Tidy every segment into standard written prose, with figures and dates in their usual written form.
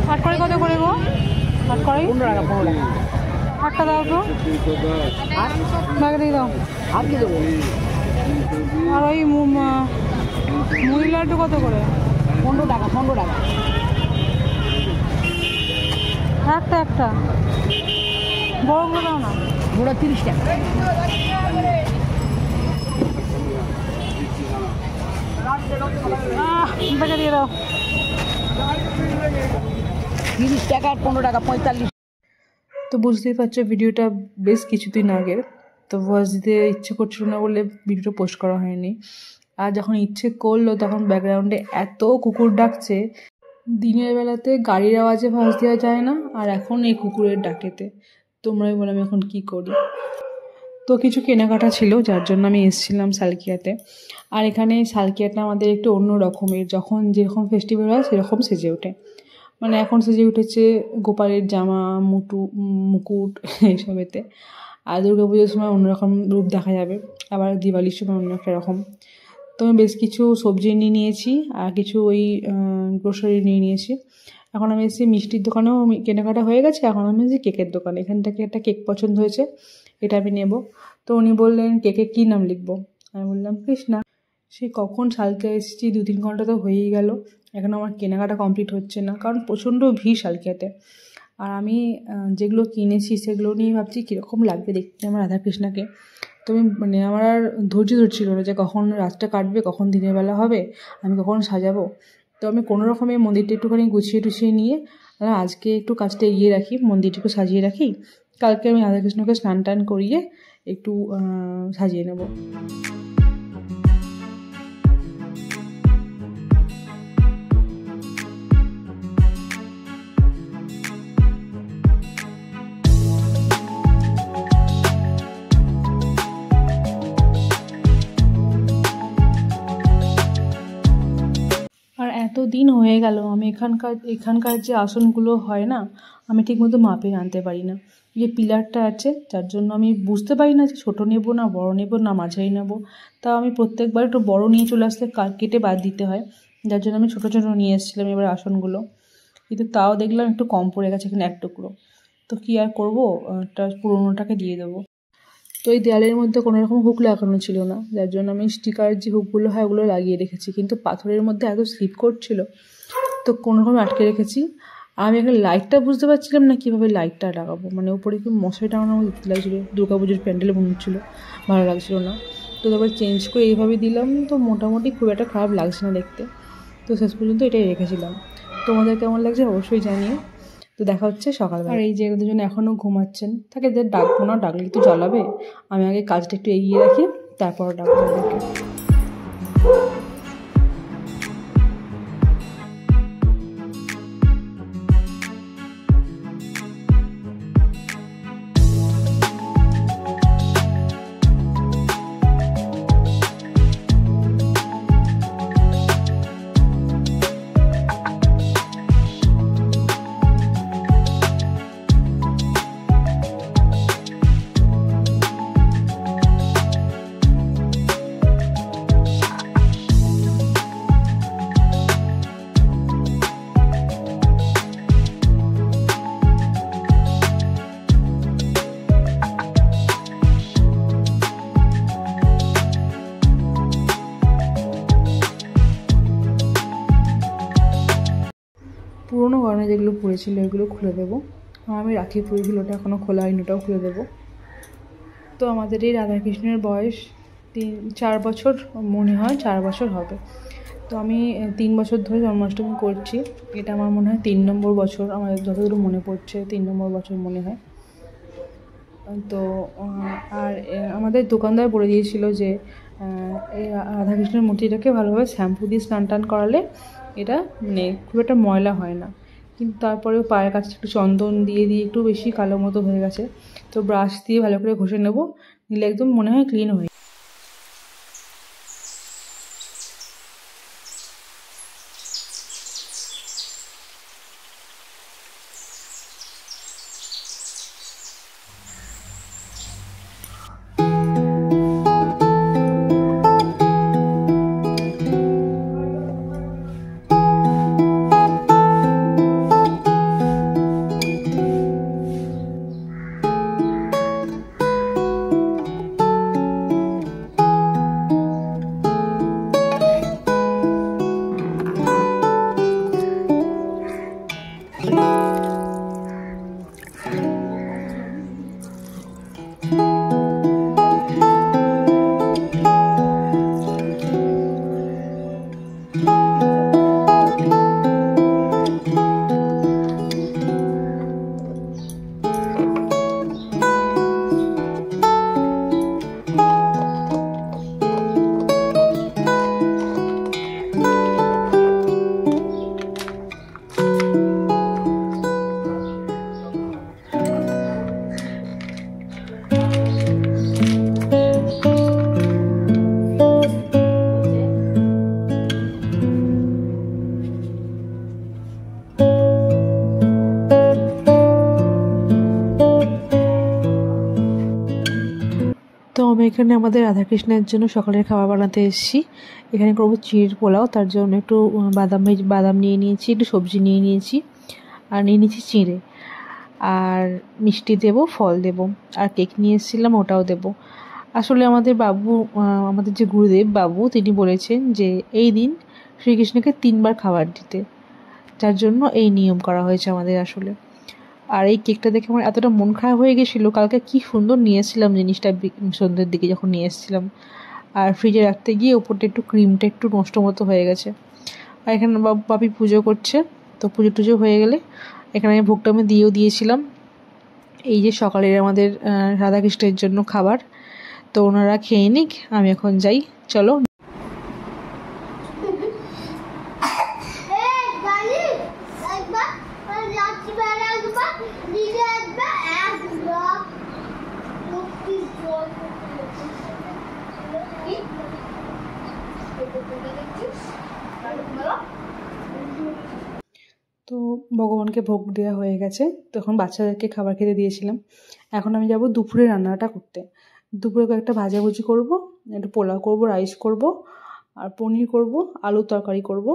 হাট করে কত করে গো? হাট করে 15 টাকা 15 টাকা। হাটটা দাও তো, ব্যাগে দিয়ে দাও। আর কি দেবো? আর ওই মুড়ি লাড্ডু কত করে? 15 টাকা 15 টাকা। একটা একটা বড়গুলো দাও না। বড় 30 টাকা। ব্যাগে দিয়ে দাও। 30 টাকা 15 টাকা 45। তো বুঝতেই পারছো ভিডিওটা বেশ কিছুদিন আগের, তো ভয়েস দিতে ইচ্ছে করছিল না বলে ভিডিওটা পোস্ট করা হয়নি। আর যখন ইচ্ছে করলো তখন ব্যাকগ্রাউন্ডে এত কুকুর ডাকছে, দিনের বেলাতে গাড়ির আওয়াজে ভয়েস দেওয়া যায় না, আর এখন এই কুকুরের ডাকেতে তোমরাই বলো আমি এখন কী করি। তো কিছু কেনাকাটা ছিল যার জন্য আমি এসেছিলাম সালকিয়াতে। আর এখানে সালকিয়াটা আমাদের একটু অন্য রকমের, যখন যেরকম ফেস্টিভ্যাল হয় সেরকম সেজে ওঠে। মানে এখন সেজে উঠেছে গোপালের জামা, মুকুট এইসবেতে। আর দুর্গা পুজোর সময় অন্যরকম রূপ দেখা যাবে, আবার দিওয়ালির সময় অন্য একটা রকম। তো আমি বেশ কিছু সবজি নিয়ে নিয়েছি আর কিছু ওই গ্রোসারি নিয়ে নিয়েছি। এখন আমি এসেছি মিষ্টির দোকানেও কেনাকাটা হয়ে গেছে, এখন আমি এসেছি কেকের দোকানে। এখান থেকে একটা কেক পছন্দ হয়েছে, এটা আমি নেব। তো উনি বললেন কেকে কী নাম লিখবো? আমি বললাম কৃষ্ণা। সেই কখন সালকিয়া এসেছি, 2-3 ঘন্টা তো হয়েই গেল, এখন আমার কেনাকাটা কমপ্লিট হচ্ছে না, কারণ প্রচণ্ড ভিড় সালকিয়াতে। আর আমি যেগুলো কিনেছি সেগুলো নিয়ে ভাবছি কীরকম লাগবে দেখতে আমার রাধাকৃষ্ণাকে। তো আমি মানে আমার আর ধৈর্য ধরছিল না যে কখন রাতটা কাটবে, কখন দিনের বেলা হবে, আমি কখন সাজাবো। তো আমি কোনো রকমে মন্দিরটা একটুখানি গুছিয়ে টুছিয়ে নিয়ে আজকে একটু কাজটা এগিয়ে রাখি, মন্দিরটা একটু সাজিয়ে রাখি, কালকে আমি রাধাকৃষ্ণকে স্নান টান করিয়ে একটু সাজিয়ে নেব। আর এত দিন হয়ে গেল আমি এখানকার যে আসনগুলো হয় না, আমি ঠিকমতো মাপে আনতে পারি না। যে পিলারটা আছে যার জন্য আমি বুঝতে পারি না যে ছোটো নেব না বড় নেব না মাঝারি নেব। তাও আমি প্রত্যেকবার একটু বড় নিয়ে চলে আসলে কেটে বাদ দিতে হয়, যার জন্য আমি ছোটো ছোটো নিয়ে এসেছিলাম এবার আসনগুলো। কিন্তু তাও দেখলাম একটু কম পড়ে গেছে এখানে এক টুকরো। তো কী আর করবো, একটা পুরোনোটাকে দিয়ে দেবো। তো এই দেয়ালের মধ্যে কোনো রকম হুক লাগানো ছিল না, যার জন্য আমি স্টিকার যে হুকগুলো হয় ওগুলো লাগিয়ে রেখেছি, কিন্তু পাথরের মধ্যে এত স্লিপ করছিল তো কোনোরকম আটকে রেখেছি। আমি এখন লাইটটা বুঝতে পারছিলাম না কীভাবে লাইটটা লাগাবো, মানে উপরে কি মশারি টাঙানো দেখতে লাগছিলো, দুর্গাপুজোর প্যান্ডেলে মনে হচ্ছিলো, ভালো লাগছিলো না। তো তারপর চেঞ্জ করে এইভাবে দিলাম, তো মোটামুটি খুব একটা খারাপ লাগছে না দেখতে। তো শেষ পর্যন্ত এটাই রেখেছিলাম। তোমাদের কেমন লাগছে অবশ্যই জানিয়ে। তো দেখা হচ্ছে সকালবেলা। আর এই যে দুজন এখনও ঘুমাচ্ছেন, তাকে যে ডাকবো না, ডাকলে একটু জ্বালাবে। আমি আগে কাজটা একটু এগিয়ে রাখি, তারপর ডাকবো ওদেরকে। পুরোনো গয়না যেগুলো পড়েছিল ওইগুলো খুলে দেবো। আমি রাখি পুরীগুলো, ওটা এখনও খোলা হয়নি, ওটাও খুলে দেবো। তো আমাদের এই রাধাকৃষ্ণের বয়স 4 বছর, মনে হয় 4 বছর হবে। তো আমি 3 বছর ধরে জন্মাষ্টমী করছি, এটা আমার মনে হয় 3 নম্বর বছর, আমার যতদূর মনে পড়ছে 3 নম্বর বছর মনে হয়। তো আর আমাদের দোকানদার বলে দিয়েছিল যে এই রাধাকৃষ্ণের মূর্তিটাকে ভালোভাবে শ্যাম্পু দিয়ে স্নান টান করালে এটা মানে খুব একটা ময়লা হয় না। কিন্তু তারপরেও পায়ের কাছে একটু চন্দন দিয়ে একটু বেশি কালো মতো হয়ে গেছে, তো ব্রাশ দিয়ে ভালো করে ঘষে নেব, নিলে একদম মনে হয় ক্লিন হয়ে। তো আমি এখানে আমাদের রাধাকৃষ্ণের জন্য সকালের খাবার বানাতে এসেছি। এখানে করবো চিড়ের পোলাও, তার জন্য একটু বাদাম নিয়ে নিয়েছি, একটু সবজি নিয়ে নিয়েছি, আর নিয়ে নিয়েছি চিঁড়ে, আর মিষ্টি দেব, ফল দেব, আর কেক নিয়ে এসেছিলাম, ওটাও দেব। আসলে আমাদের যে গুরুদেব বাবু, তিনি বলেছেন যে এই দিন শ্রীকৃষ্ণকে 3 বার খাবার দিতে, যার জন্য এই নিয়ম করা হয়েছে আমাদের আসলে। আর এই কেকটা দেখে আমার এতটা মন খারাপ হয়ে গেছিলো, কালকে কি সুন্দর নিয়ে এসেছিলাম জিনিসটা সন্ধ্যের দিকে যখন নিয়ে এসেছিলাম, আর ফ্রিজে রাখতে গিয়ে ওপরটা একটু ক্রিমটা একটু নষ্ট মতো হয়ে গেছে। আর এখানে বাপি পুজো করছে, তো পুজো টুজো হয়ে গেলে এখানে ভোগটা আমি দিয়েছিলাম। এই যে সকালের আমাদের রাধাকৃষ্ণের জন্য খাবার, তো ওনারা খেয়ে নিক, আমি এখন যাই, চলো। তো ভগবানকে ভোগ দেওয়া হয়ে গেছে, তখন বাচ্চাদেরকে খাবার খেতে দিয়েছিলাম। এখন আমি যাব দুপুরে রান্নাটা করতে। দুপুরে কয়েকটা ভাজাভুজি করব, একটু পোলাও করব, রাইস করব, আর পনির করব, আলুর তরকারি করব।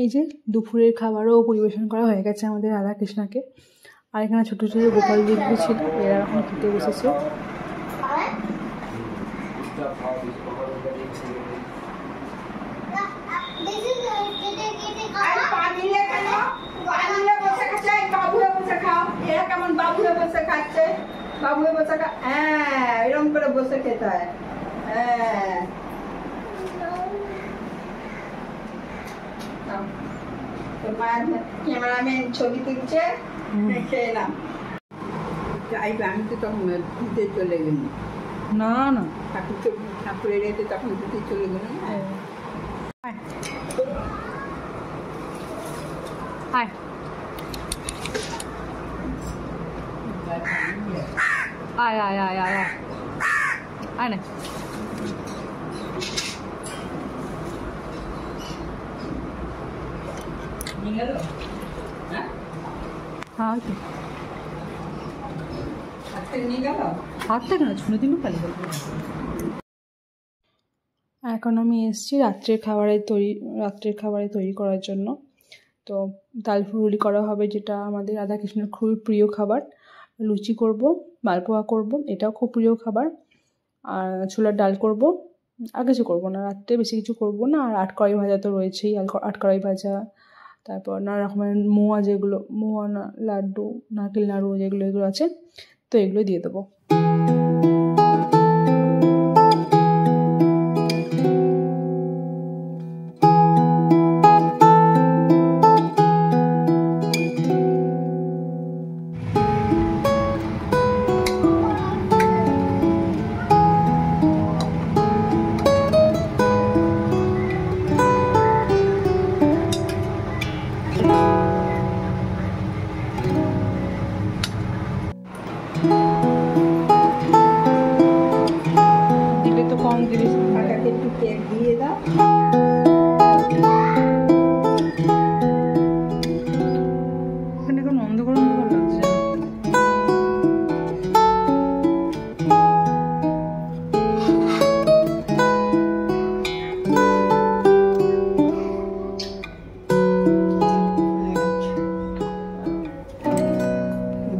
এই যে দুপুরের খাবারও পরিবেশন করা হয়ে গেছে আমাদের রাধাকৃষ্ণকে। আর এখানে ছোটো ছোটো গোপাল যেগুলো ছিল, এরা এখন খেতে বসেছে। বাবুয়ে বসে এরকম করে বসে খেতে হয়। ক্যামেরাম্যান ছবি তুলছে, খেয়ে নাম। আমি তো তখন চলে গেলি। না না ঠাকুরের এতে তখন দুটি চলে গেল না। আয় আয় আয় আয় আয় আয় আয় না हाँ तो हाथ तक ना छुने दिन पहले এখন আমি এসেছি রাত্রের খাবারে তৈরি করার জন্য। তো ডাল ফুলুরি করা হবে, যেটা আমাদের রাধাকৃষ্ণের খুবই প্রিয় খাবার। লুচি করব, মালপোয়া করব, এটাও খুব প্রিয় খাবার। আর ছোলার ডাল করব, আর কিছু করবো না, রাত্রে বেশি কিছু করব না। আর আটকড়াই ভাজা তো রয়েছেই, আটকড়াই ভাজা, তারপর নানা রকমের মোয়া লাড্ডু, নারকেল নাড়ু এগুলো আছে, তো এগুলো দিয়ে দেবো। দিলে তো কম দিলে একটু কেক দিয়ে দাও। এখানে এখন অন্ধকার লাগছে।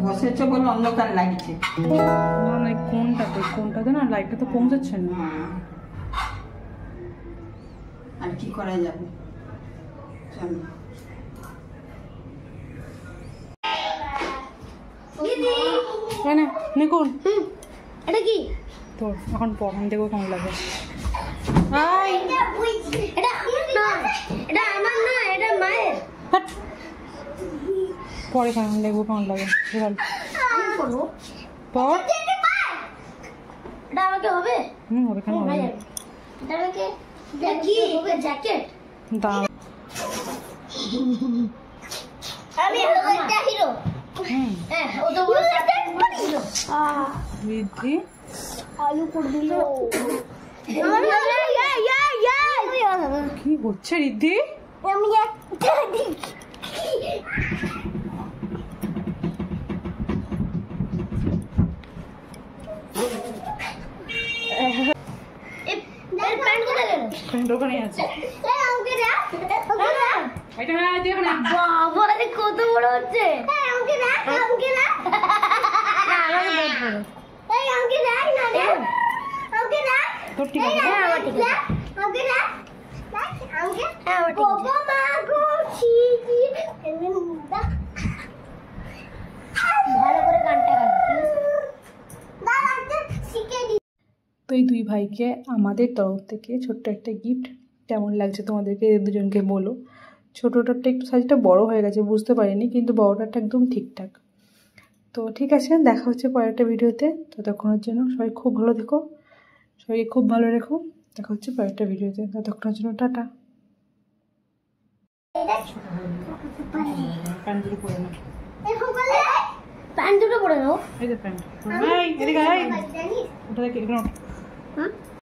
বসেছো বলে অন্ধকার লাগছে। না না কোনটাতে না লাইটটা তো পৌঁছাচ্ছে না। আর কি করা যাবে, চলো। নিকুন এটা কি? তোর এখন পড়ান দেখবো কেমন লাগে। এটা আমার না, এটা মায়ের। পরে কেমন দেখবো কেমন লাগে। আমি করবো। পর এটা আমাকে হবে? হবে কেন হবে। এটা আমাকে কি হবে? জ্যাকেট? দাঁড়া আমি একটা হিরো। হ্যাঁ, ও তো বড় হিরো। বৃদ্ধি আলু করে দিল। কি হচ্ছে রিদ্ধি? আমি একটা ওখানে আছে। বাবা কত বড় হচ্ছে। তোর ঠিক আছে। ভালো করে গানটা তো এই দুই ভাইকে আমাদের তরফ থেকে ছোট্ট একটা গিফট। কেমন লাগছে তোমাদেরকে দুজনকে বলো। ছোটোটারটা একটু সাইজটা বড় হয়ে গেছে, বুঝতে পারিনি, কিন্তু বড়টারটা একদম ঠিকঠাক। তো ঠিক আছে, দেখা হচ্ছে পরের একটা ভিডিওতে। ততক্ষণের জন্য সবাই খুব ভালো থেকো, সবাইকে খুব ভালো রেখো। দেখা হচ্ছে পরের একটা ভিডিওতে, ততক্ষণের জন্য টাটা। প্যান্ট দুটো পরে নাও। প্যান্ট দুটো পরে নাও। এই যে প্যান্ট, এদিকে ওটা দেখে